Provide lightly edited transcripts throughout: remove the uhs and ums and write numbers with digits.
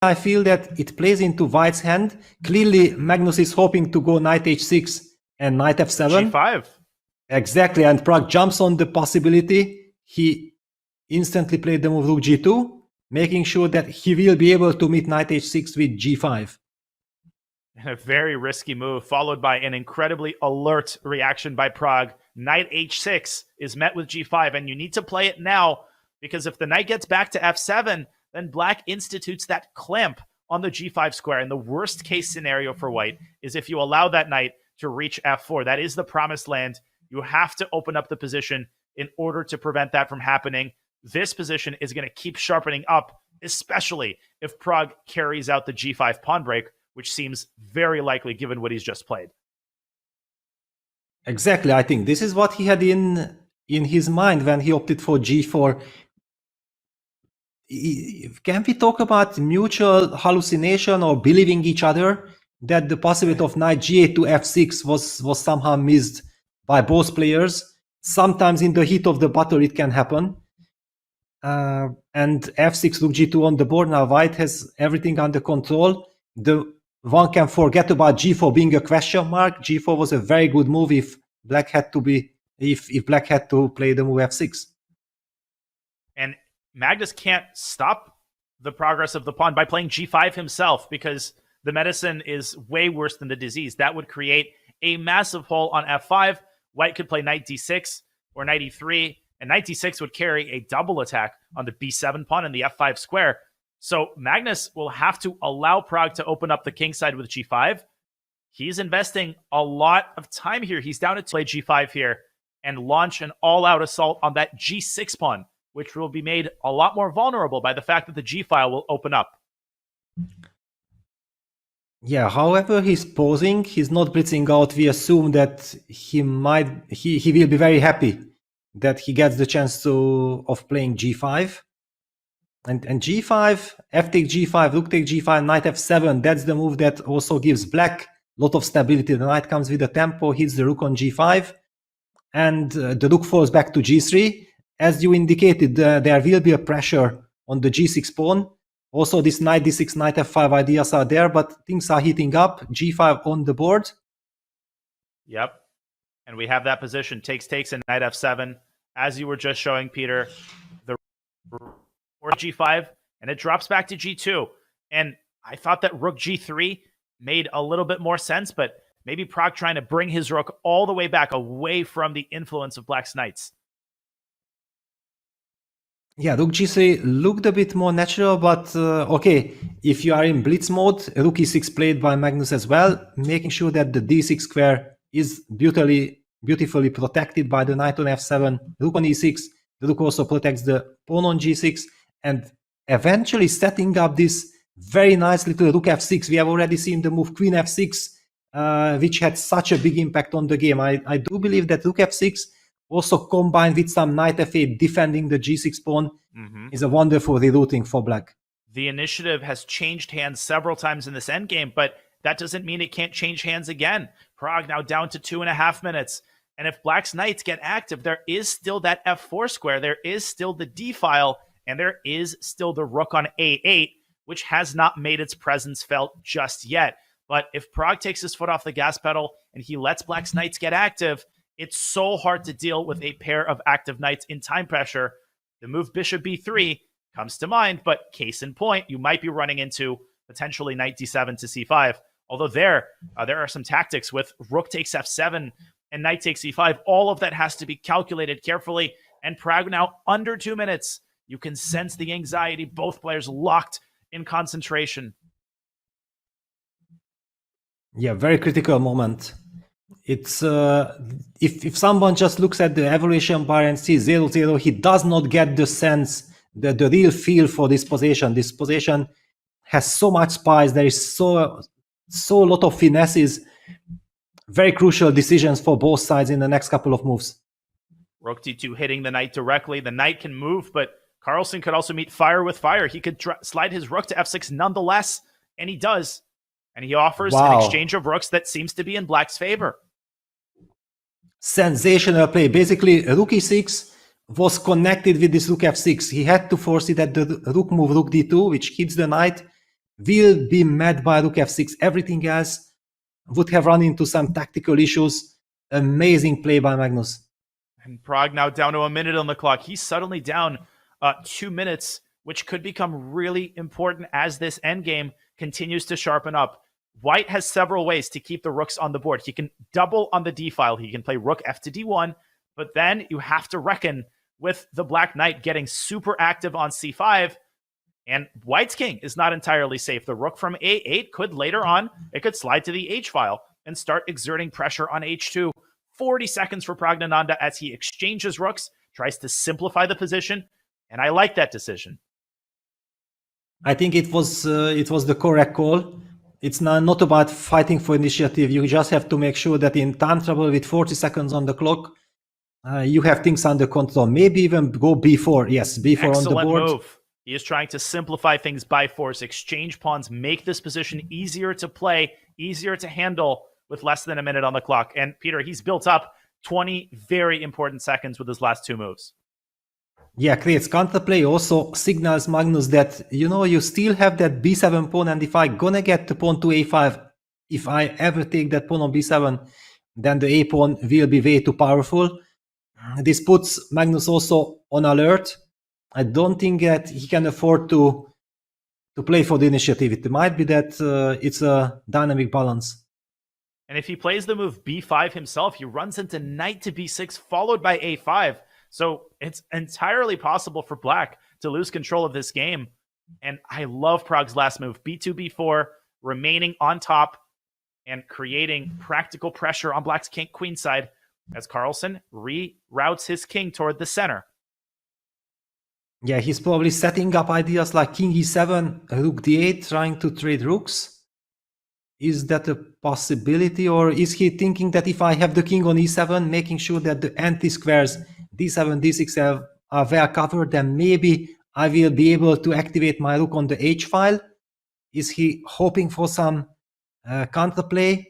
I feel that it plays into white's hand. Clearly, Magnus is hoping to go knight h6 and knight f7. g5. Exactly, and Pragg jumps on the possibility. He instantly played the move rook g2, making sure that he will be able to meet knight h6 with g5. And a very risky move, followed by an incredibly alert reaction by Pragg. Knight h6 is met with g5, and you need to play it now, because if the knight gets back to f7, then black institutes that clamp on the g5 square. And the worst case scenario for white is if you allow that knight to reach f4. That is the promised land. You have to open up the position in order to prevent that from happening. This position is going to keep sharpening up, especially if Pragg carries out the g5 pawn break, which seems very likely given what he's just played. Exactly, I think this is what he had in his mind when he opted for g4. Can we talk about mutual hallucination or believing each other that the possibility of knight g8 to f6 was somehow missed by both players? Sometimes in the heat of the battle it can happen. And f6, rook g2 on the board. Now white has everything under control. One can forget about g4 being a question mark. g4 was a very good move if black had to play the move f6. And Magnus can't stop the progress of the pawn by playing g5 himself, because the medicine is way worse than the disease. That would create a massive hole on f5. White could play knight d6 or knight e3, and knight d6 would carry a double attack on the b7 pawn and the f5 square. So Magnus will have to allow Pragg to open up the king side with g5. He's investing a lot of time here. He's down to play g5 here and launch an all-out assault on that g6 pawn, which will be made a lot more vulnerable by the fact that the g-file will open up. Yeah, however he's posing, he's not blitzing out. We assume that he will be very happy that he gets the chance of playing g5. And g5, f take g5, rook take g5, knight f7, that's the move that also gives black a lot of stability. The knight comes with a tempo, hits the rook on g5, and the rook falls back to g3. As you indicated, there will be a pressure on the g6 pawn. Also, this knight d6, knight f5 ideas are there, but things are heating up. g5 on the board. Yep. And we have that position. Takes, and knight f7. As you were just showing, Peter, the or g5, and it drops back to g2. And I thought that rook g3 made a little bit more sense, but maybe Pragg trying to bring his rook all the way back away from the influence of black's knights. Yeah, rook g3 looked a bit more natural, but okay, if you are in blitz mode, rook e6 played by Magnus as well, making sure that the d6 square is beautifully protected by the knight on f7, rook on e6. The rook also protects the pawn on g6, and eventually setting up this very nice little rook f6. We have already seen the move queen f6, which had such a big impact on the game. I do believe that rook f6, also combined with some knight f8 defending the g6 pawn, is a wonderful rerouting for black. The initiative has changed hands several times in this endgame, but that doesn't mean it can't change hands again. Pragg now down to 2.5 minutes. And if black's knights get active, there is still that f4 square, there is still the d-file, and there is still the rook on a8, which has not made its presence felt just yet. But if Pragg takes his foot off the gas pedal and he lets black's knights get active, it's so hard to deal with a pair of active knights in time pressure. The move bishop b3 comes to mind, but case in point, you might be running into potentially knight d7 to c5. Although there are some tactics with rook takes f7 and knight takes e5. All of that has to be calculated carefully. And Pragg now under 2 minutes. You can sense the anxiety. Both players locked in concentration. Yeah, very critical moment. It's if someone just looks at the evaluation bar and sees 0-0, he does not get the sense, the real feel for this position. This position has so much spice. There is so lot of finesses. Very crucial decisions for both sides in the next couple of moves. Rook d2 hitting the knight directly. The knight can move, but Carlsen could also meet fire with fire. He could slide his rook to f6 nonetheless, and he does. And he offers an exchange of rooks that seems to be in black's favor. Sensational play. Basically, rook e6 was connected with this rook f6. He had to force it at the rook move, rook d2, which hits the knight, will be met by rook f6. Everything else would have run into some tactical issues. Amazing play by Magnus. And Pragg now down to a minute on the clock. He's suddenly down 2 minutes, which could become really important as this endgame continues to sharpen up. White has several ways to keep the rooks on the board. He can double on the d file. He can play rook f to d1, but then you have to reckon with the black knight getting super active on c5, and White's king is not entirely safe. The rook from a8 could later on, it could slide to the h file and start exerting pressure on h2. 40 seconds for Praggnanandhaa as he exchanges rooks, tries to simplify the position, and I like that decision. I think it was the correct call. It's not about fighting for initiative. You just have to make sure that in time trouble with 40 seconds on the clock, you have things under control. Maybe even go b4. Yes, b4 Excellent on the board. Move. He is trying to simplify things by force, exchange pawns, make this position easier to play, easier to handle with less than a minute on the clock. And Peter, he's built up 20 very important seconds with his last two moves. Yeah, creates counterplay, also signals Magnus that, you still have that b7 pawn, and if I gonna get the pawn to a5, if I ever take that pawn on b7, then the a pawn will be way too powerful. This puts Magnus also on alert. I don't think that he can afford to play for the initiative. It might be that it's a dynamic balance. And if he plays the move b5 himself, he runs into knight to b6 followed by a5. So it's entirely possible for black to lose control of this game. And I love Pragg's last move, b2, b4, remaining on top and creating practical pressure on black's king queen side as Carlsen reroutes his king toward the center. Yeah, he's probably setting up ideas like king e7, rook d8, trying to trade rooks. Is that a possibility, or is he thinking that if I have the king on e7, making sure that the anti-squares d7, d6 are well covered, then maybe I will be able to activate my rook on the h file? Is he hoping for some counterplay?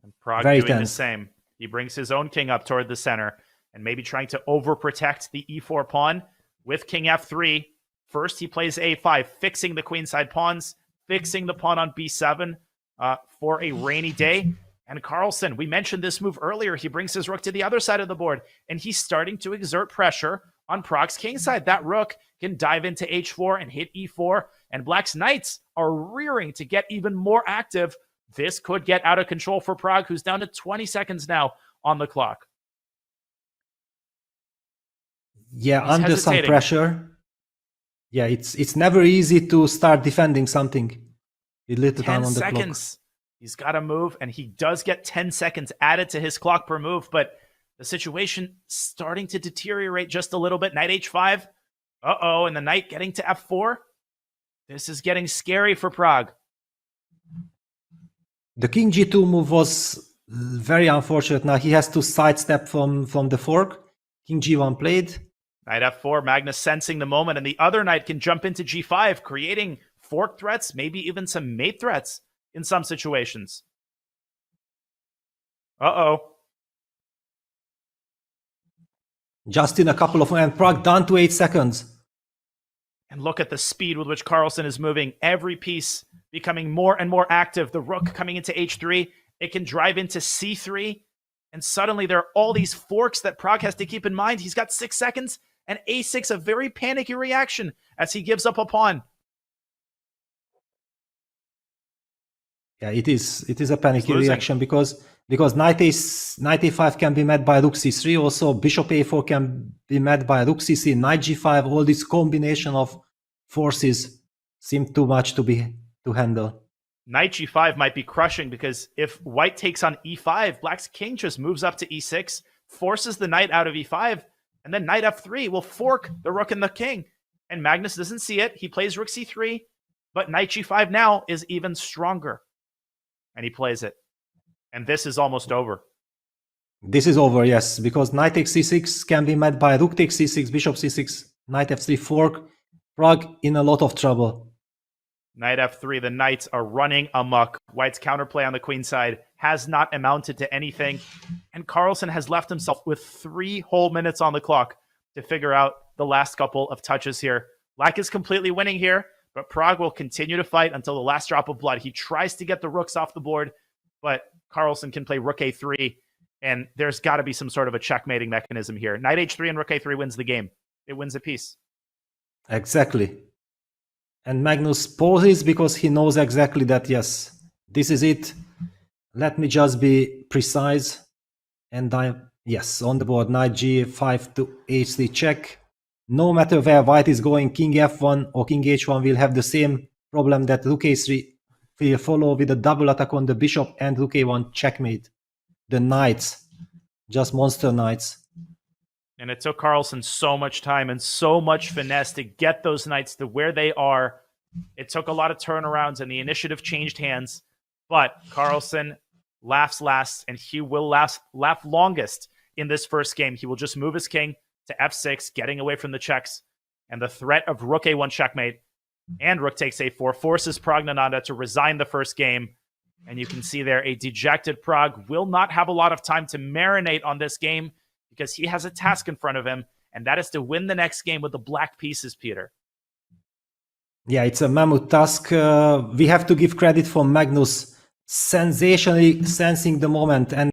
And Pragg Very doing tense. the same. He brings his own king up toward the center and maybe trying to overprotect the e4 pawn with king f3. First, he plays a5, fixing the queenside pawns, fixing the pawn on b7 for a rainy day. And Carlsen, we mentioned this move earlier. He brings his rook to the other side of the board, and he's starting to exert pressure on Pragg's king side. That rook can dive into h4 and hit e4, and black's knights are rearing to get even more active. This could get out of control for Pragg, who's down to 20 seconds now on the clock. Yeah, He's under hesitating. some pressure. Yeah, it's never easy to start defending something with little time 10 on the seconds. He's got to move, and he does get 10 seconds added to his clock per move, but the situation starting to deteriorate just a little bit. Knight h5. Uh-oh, and the knight getting to f4. This is getting scary for Pragg. The king g2 move was very unfortunate. Now he has to sidestep from the fork. King g1 played. Knight f4, Magnus sensing the moment, and the other knight can jump into g5, creating fork threats, maybe even some mate threats in some situations. Uh-oh. Just in a couple of... And Pragg down to 8 seconds. And look at the speed with which Carlsen is moving. Every piece becoming more and more active. The rook coming into h3. It can drive into c3. And suddenly there are all these forks that Pragg has to keep in mind. He's got 6 seconds. And a6, a very panicky reaction as he gives up a pawn. Yeah, it is a panicky reaction because knight a5 can be met by rook c3. Also, bishop a4 can be met by rook c3, knight g5. All this combination of forces seem too much to handle. Knight g5 might be crushing because if white takes on e5, black's king just moves up to e6, forces the knight out of e5, and then knight f3 will fork the rook and the king. And Magnus doesn't see it. He plays rook c3, but knight g5 now is even stronger. And he plays it. And this is almost over. This is over, yes, because knight takes c6 can be met by rook takes c6, bishop c6, knight f3 fork. Pragg in a lot of trouble. Knight f3, the knights are running amok. White's counterplay on the queen side has not amounted to anything. And Carlsen has left himself with 3 whole minutes on the clock to figure out the last couple of touches here. Black is completely winning here, but Pragg will continue to fight until the last drop of blood. He tries to get the rooks off the board, but Carlsen can play rook a3, and there's got to be some sort of a checkmating mechanism here. Knight h3 and rook a3 wins the game. It wins a piece. Exactly. And Magnus pauses because he knows exactly that, yes, this is it. Let me just be precise. And yes, on the board, knight g5 to h3 check. No matter where white is going, king f1 or king h1 will have the same problem that rook a3 will follow with a double attack on the bishop and rook a1 checkmate. The knights, just monster knights. And it took Carlsen so much time and so much finesse to get those knights to where they are. It took a lot of turnarounds and the initiative changed hands. But Carlsen laughs last, and he will laugh longest in this first game. He will just move his king to f6, getting away from the checks. And the threat of rook a1 checkmate and rook takes a4 forces Pragg to resign the first game. And you can see there a dejected Pragg will not have a lot of time to marinate on this game because he has a task in front of him, and that is to win the next game with the black pieces, Peter. Yeah, it's a mammoth task. We have to give credit for Magnus sensationally sensing the moment and